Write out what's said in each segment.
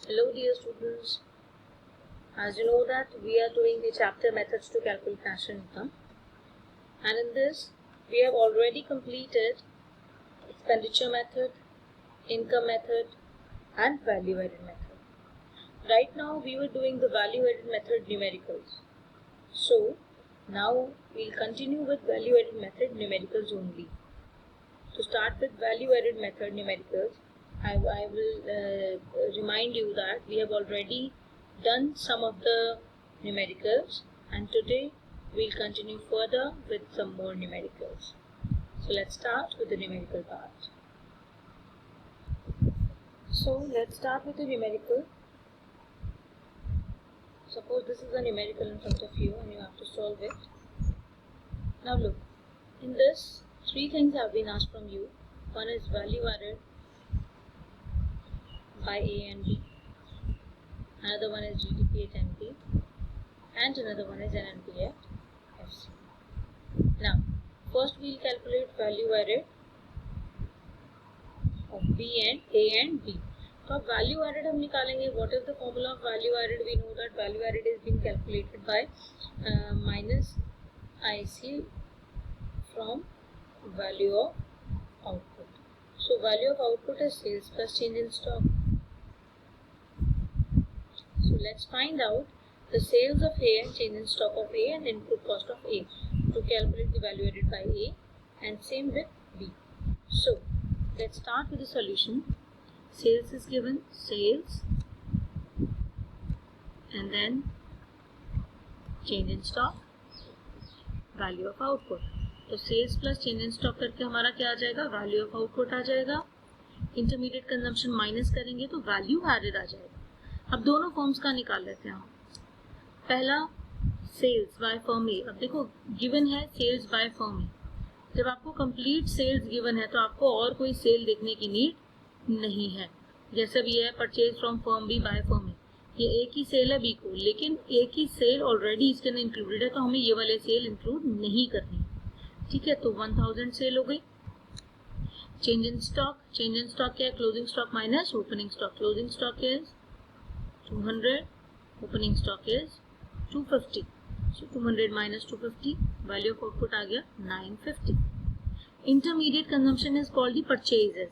Hello dear students, as you know that we are doing the chapter methods to calculate national income, and in this we have already completed expenditure method, income method and value added method. Right now we were doing the value added method numericals. So now we'll continue with value added method numericals only. To start with value added method numericals, I will remind you that we have already done some of the numericals and today we'll continue further with some more numericals. So let's start with the numerical part. So let's start with the numerical. Suppose this is a numerical in front of you and you have to solve it. Now look, in this three things have been asked from you. One is value added by A and B, another one is GDP at MP, and another one is NNP at FC. Now, first we'll calculate value added of B and A and B. तो अब value added हम निकालेंगे. What is the formula of value added? We know that value added is being calculated by minus IC from value of output. So value of output is sales plus change in stock. So let's find out the sales of A and change in stock of A and input cost of A to calculate the value added by A, and same with B. So let's start with the solution. Sales is given, sales, and then change in stock, value of output. तो sales plus change in stock करके हमारा क्या आ जाएगा? Value of output आ जाएगा. Intermediate consumption minus करेंगे तो value added आ जाएगा. अब दोनों फॉर्म्स का निकाल लेते हैं हम. पहला सेल्स बाय फर्म ए. अब देखो गिवन है सेल्स बाय फर्म ए. जब आपको कंप्लीट सेल्स गिवन है तो आपको और कोई सेल देखने की नीड नहीं है. जैसे भी है purchase from firm B by firm A, ये एक ही सेल है बी को, लेकिन एक ही सेल ऑलरेडी इसके अंदर इंक्लूडेड है तो हमें ये वाले सेल इंक्लूड नहीं करनी. ठीक है, तो 1000 सेल हो गई. Change in stock, change in stock क्या है? Closing stock minus opening stock. Closing stock is 200, opening stock is 250. So 200 minus 250, value of output आ गया 950. Intermediate consumption is called the purchases.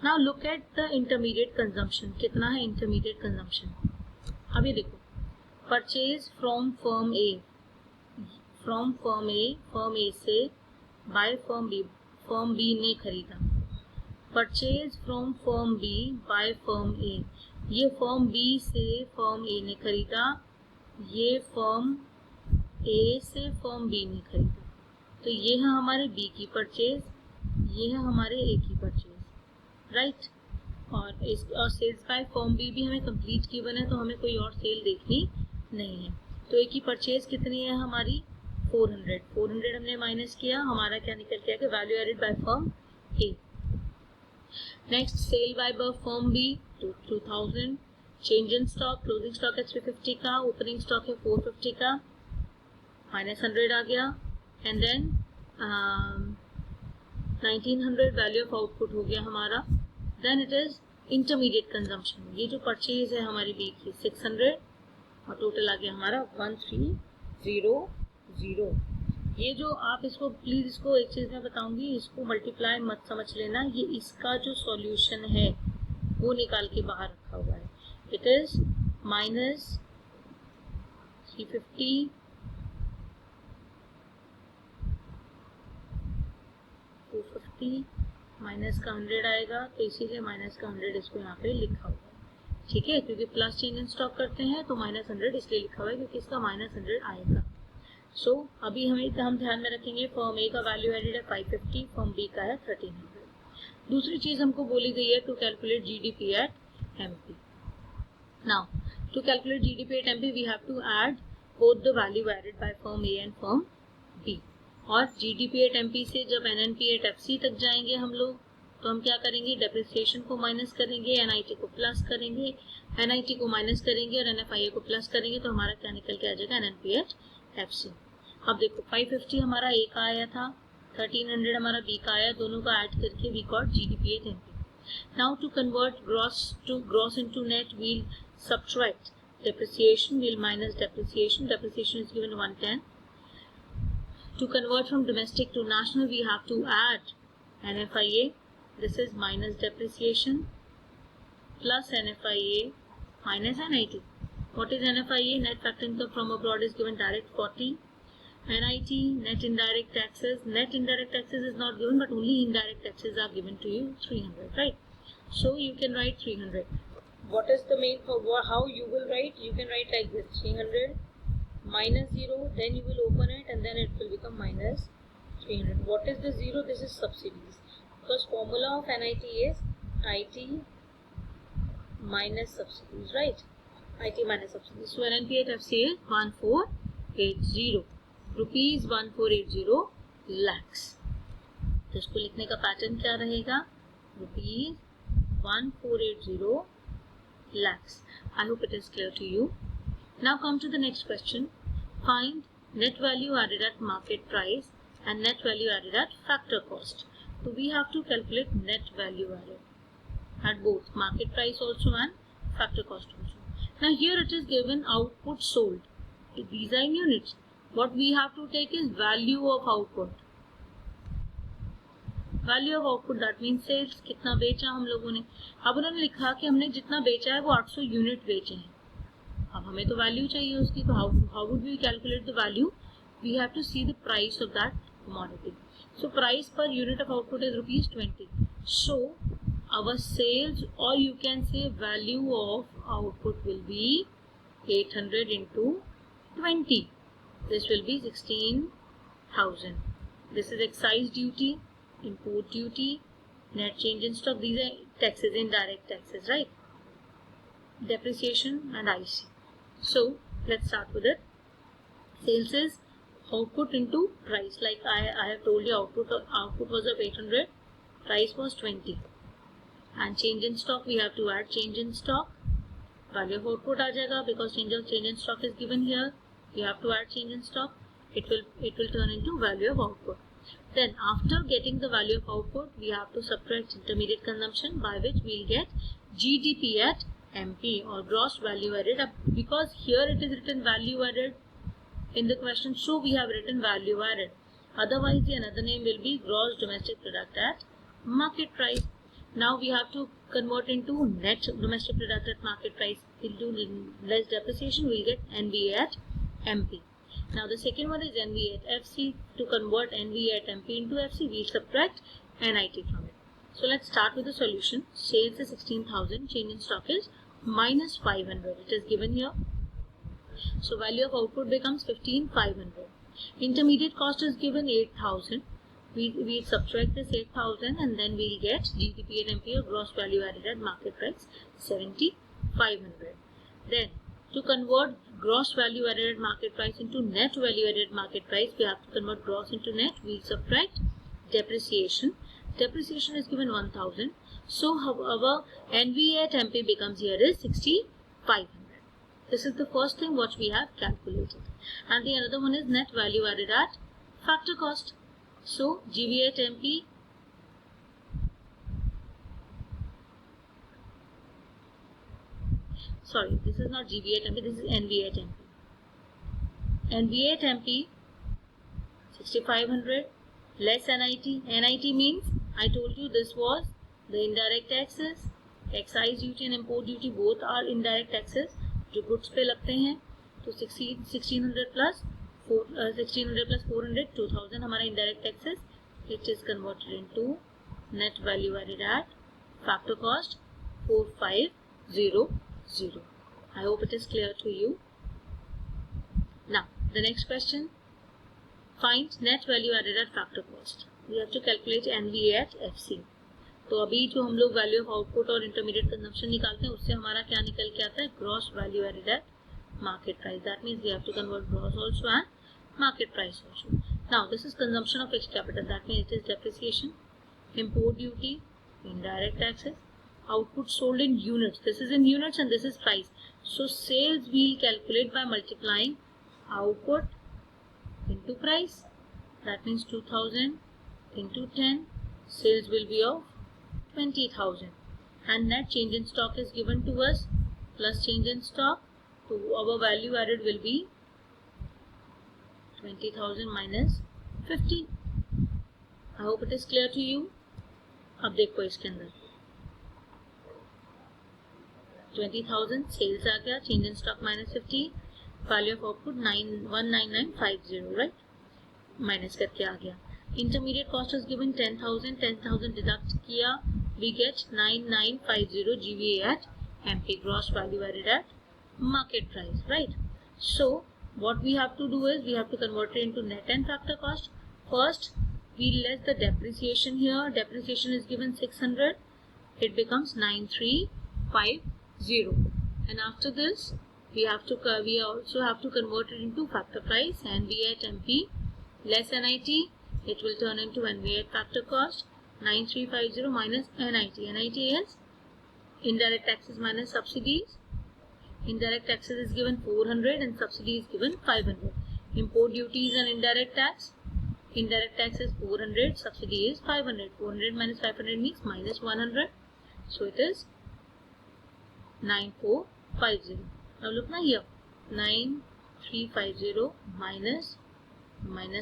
Now look at the intermediate consumption. कितना है intermediate consumption? अब ये देखो, purchase from firm A, from firm A से by firm B ने खरीदा. Purchase from firm B by firm A, ये firm B से firm A ने खरीदा, ये firm A से फर्म B ने खरीदा. तो ये है हमारे B की परचेज, ये है हमारे A की परचेज, राइट. और सेल्स बाय फर्म B भी हमें कंप्लीट गिवन है तो हमें कोई और सेल देखनी नहीं है. तो A की परचेज कितनी है हमारी? 400. 400 हमने माइनस किया, हमारा क्या निकल के आया? Value added by firm A. Next sale by firm B 2000. Change in stock, closing stock है 350 का, ओपनिंग स्टॉक है 450 का, माइनस 100 आ गया. And then 1900 value of output हो गया हमारा. Then it is intermediate consumption. ये जो परचेज है हमारी बी की 600 और टोटल आ गया हमारा 1300. ये जो आप इसको प्लीज, इसको एक चीज मैं बताऊंगी, इसको मल्टीप्लाई मत समझ लेना. ये इसका जो सॉल्यूशन है वो निकाल के बाहर रखा हुआ है. इट इज माइनस 350 250 माइनस का 100 आएगा, तो इसीलिए माइनस का 100 इसको यहाँ पे लिखा हुआ है. ठीक है, क्योंकि प्लस चेंज इन स्टॉक करते हैं तो माइनस 100 इसलिए लिखा हुआ है क्योंकि इसका माइनस 100 आएगा. सो अभी हम ध्यान में रखेंगे फर्म ए का वैल्यू एडेड है 550, फर्म बी का है 1300. दूसरी चीज हमको बोली गई है to calculate GDP at MP. Now to calculate GDP at MP we have to add both the value added by firm A and firm B. और जीडीपी एट एमपी से जब एनएनपी एट एफसी तक जाएंगे हम लोग, तो हम क्या करेंगे? डेप्रिसिएशन को माइनस करेंगे, एनआईटी को प्लस करेंगे, एनआईटी को माइनस करेंगे और एनएफआईए को प्लस करेंगे, तो हमारा क्या निकल के आ जाएगा? NNP at FC. अब देखो 550 हमारा ए का आया था, 1300 हमारा बी का आया, दोनों का ऐड करके we got GDP at MP. Now to convert gross into net, we'll subtract depreciation. We'll minus depreciation. Depreciation is given 110. To convert from domestic to national, we have to add NFIA. This is minus depreciation plus NFIA minus NIT. What is NFIA? Net factor income from abroad is given direct 40. NIT, net indirect taxes. Net indirect taxes is not given, but only indirect taxes are given to you, 300, right? So you can write 300. What is the main, how you will write? You can write like this, 300 minus 0, then you will open it and then it will become minus 300. What is the 0? This is subsidies. Because formula of NIT is IT minus subsidies, right? IT minus subsidies. So NNP at FC is 1480 rupees 1480 lakhs. तो इसको लिखने का pattern क्या रहेगा? Rupees 1480 lakhs. I hope it is clear to you. Now come to the next question. Find net value added at market price and net value added at factor cost. So we have to calculate net value added at both market price also and factor cost also. Now here it is given output sold. These are in units. What we have to take is value of output. Value of output, that means sales. कितना बेचा हम लोगों ने. अब उन्होंने लिखा कि हमने जितना बेचा है वो 800 यूनिट बेचे हैं. अब हमें तो वैल्यू चाहिए उसकी, तो how would we calculate the value? We have to see the price of that commodity. So price per unit of output is rupees 20. So our sales, or you can say value of output, will be 800 into 20. This will be 16,000. This is excise duty, import duty, net change in stock. These are taxes, indirect taxes, right? Depreciation and IC. So let's start with it. Sales is output into price. Like I have told you, output was of 800, price was 20. And change in stock, we have to add change in stock. Value of output aa jayega because change in stock is given here. You have to add change in stock. It will turn into value of output. Then after getting the value of output, we have to subtract intermediate consumption, by which we will get GDP at MP, or gross value added. Because here it is written value added in the question, so we have written value added. Otherwise the another name will be gross domestic product at market price. Now we have to convert into net domestic product at market price. We'll do less depreciation, we'll get NVA at MP. Now the second one is NVA at FC. To convert NVA at MP into FC, we subtract NIT from it. So let's start with the solution. Sales is 16,000, change in stock is minus 500. It is given here. So value of output becomes 15,500. Intermediate cost is given 8,000. We subtract this 8,000 and then we'll get GDP at MP, or gross value added at market price, 7,500. Then to convert gross value added at market price into net value added at market price, we have to convert gross into net. We'll subtract depreciation. Depreciation is given 1,000. So our NVA at MP becomes here is 6,500. This is the first thing what we have calculated. And the another one is net value added at factor cost. So GVA at MP, sorry, this is not GVA at MP, this is NVA at MP. NVA at MP, 6,500 less NIT. NIT means, I told you this was the indirect taxes. Excise duty and import duty both are indirect taxes जो goods पे लगते हैं. तो 1600 plus 400, 2000 हमारा indirect taxes. It is converted into net value added at factor cost 4500. I hope it is clear to you. Now the next question. Find net value added at factor cost. We have to calculate NVA at FC. तो अभी जो हम लोग value of output और intermediate consumption निकालते हैं, उससे हमारा क्या निकल के आता है? Gross value added at market price. That means we have to convert gross also and market price also. Now this is consumption of fixed capital. That means it is depreciation, import duty, indirect taxes, output sold in units. This is in units and this is price. So sales we'll calculate by multiplying output into price. That means 2000 into 10. Sales will be of 20,000 and net change in stock is given to us plus change in stock, so our value added will be 20,000 minus 50. I hope it is clear to you. अब देखो इसके अंदर 20,000 sales आ गया, change in stock minus 50, value of output 19950, right, minus करके आ गया. Intermediate cost is given 10,000 deduct किया, we get 9950 GVA at MP, gross value added at market price, right? So what we have to do is we have to convert it into net and factor cost. First we less the depreciation here. Depreciation is given 600, it becomes 9350, and after this we also have to convert it into factor price. NVA at MP less NIT, it will turn into NVA at factor cost. 9350 minus NIT. NIT is indirect taxes minus subsidies. Indirect taxes is given 400 and subsidy is given 500. Import duties and indirect tax. Indirect tax is 400, subsidy is 500. 400 minus 500 means minus 100. So it is 9450. Now look now here. 9350 minus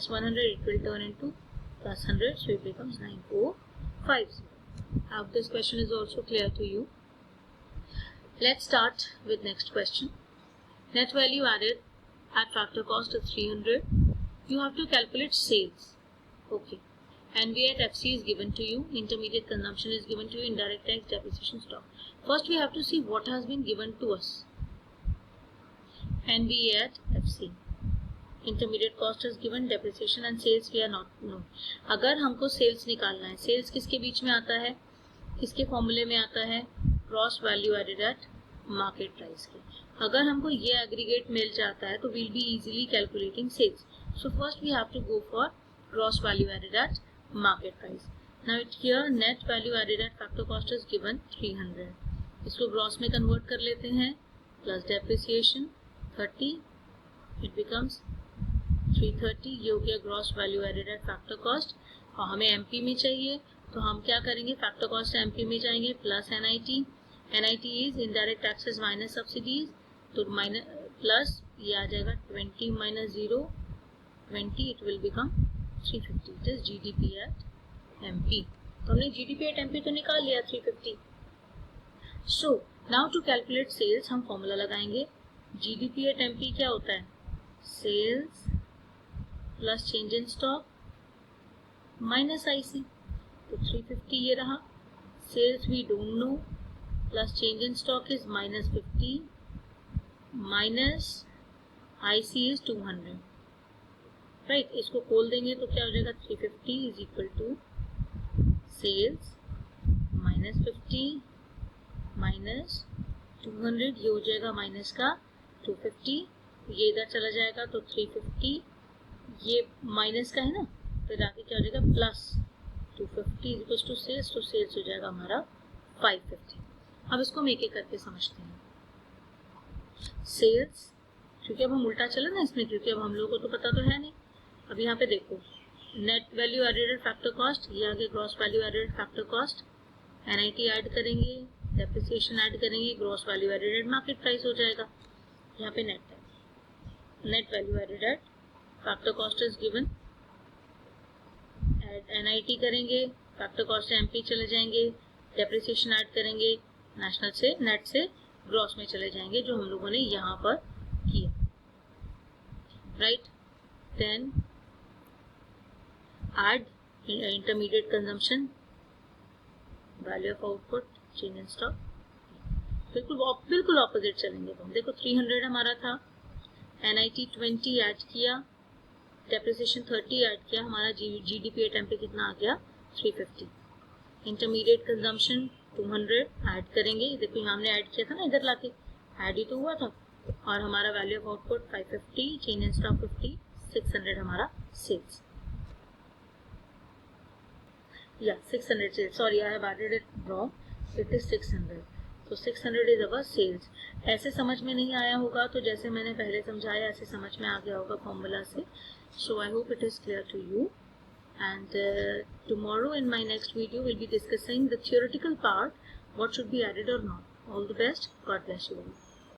100, it will turn into plus 100. So it becomes 9450. I hope this question is also clear to you. Let's start with next question. Net value added at factor cost is 300. You have to calculate sales. Okay. NVA at FC is given to you. Intermediate consumption is given to you. Indirect tax, depreciation, stock. First we have to see what has been given to us. NVA at FC. Intermediate cost is given, depreciation and sales we are not known. अगर हमको sales निकालना है, sales किसके बीच में आता है, किसके फॉर्मूले में आता है, gross value added at market price के. अगर हमको ये एग्रीगेट मिल जाता है तो we'll be easily calculating sales. So first we have to go for gross value added at market price. Now here net value added at factor cost is given 300. इसको gross में convert कर लेते हैं, plus depreciation 30, it becomes 330. ये हो गया gross value added at factor cost. और हमें एमपी में चाहिए तो हम क्या करेंगे, फैक्टर कॉस्ट से एमपी में जाएंगे, plus NIT. NIT is indirect taxes minus subsidies, तो माइनस प्लस ये आ जाएगा 20 minus 0 20, it will become 350. It is GDP at MP. तो हमने जीडीपी एट एमपी तो निकाल लिया 350. So now to calculate sales हम फॉर्मूला लगाएंगे. जीडीपी एट एमपी क्या होता है, sales plus change in stock minus IC. तो 350 ये रहा. Sales we don't know, plus change in stock is minus 50 minus IC is 200, right. इसको खोल देंगे तो क्या हो जाएगा, 350 is equal to sales minus 50 minus 200, ये हो जाएगा माइनस का 250, ये इधर चला जाएगा तो 350, ये माइनस का है ना, तो इधर आके क्या हो जाएगा प्लस 250 इक्वल टू सेल्स, तो सेल्स हो जाएगा हमारा 550. अब इसको हम एक एक करके समझते हैं. सेल्स, क्योंकि अब हम उल्टा चला ना इसमें, क्योंकि अब हम लोगों को तो पता तो है नहीं. अब यहाँ पे देखो, net value added factor cost, ये आगे gross value added factor cost, NIT add करेंगे, डेप्रिसिएशन ऐड करेंगे, gross value added market price हो जाएगा. यहाँ पे नेट है, net value added at factor cost is given, NIT करेंगे, फैक्टर कॉस्ट से एमपी चले जाएंगे, डेप्रिसिएशन ऐड करेंगे, नेशनल से नेट से ग्रॉस में चले जाएंगे, जो हम लोगों ने यहाँ पर किया, right. Then add intermediate consumption, value of output, change in stock. बिल्कुल ऑपोजिट चलेंगे हम. देखो 300 हमारा था, एनआईटी 20 ऐड किया, डेप्रिसिएशन 30 ऐड किया, हमारा जीडीपी एट एमपी कितना आ गया 350. इंटरमीडिएट कंजम्पशन 200 ऐड करेंगे, देखो यहाँ हमने ऐड किया था ना, इधर लाके ऐड ही तो हुआ था. और हमारा value of output 550, change in stock 50, 600 हमारा सेल्स, या 600 sales, sorry I have added it wrong, it is 600. तो 600 इज अवर सेल्स. ऐसे समझ में नहीं आया होगा तो जैसे मैंने पहले समझाया ऐसे समझ में आ गया होगा फॉर्मूला से. So I hope it is clear to you. and tomorrow in my next video we'll be discussing the theoretical part, what should be added or not. All the best. God bless you all.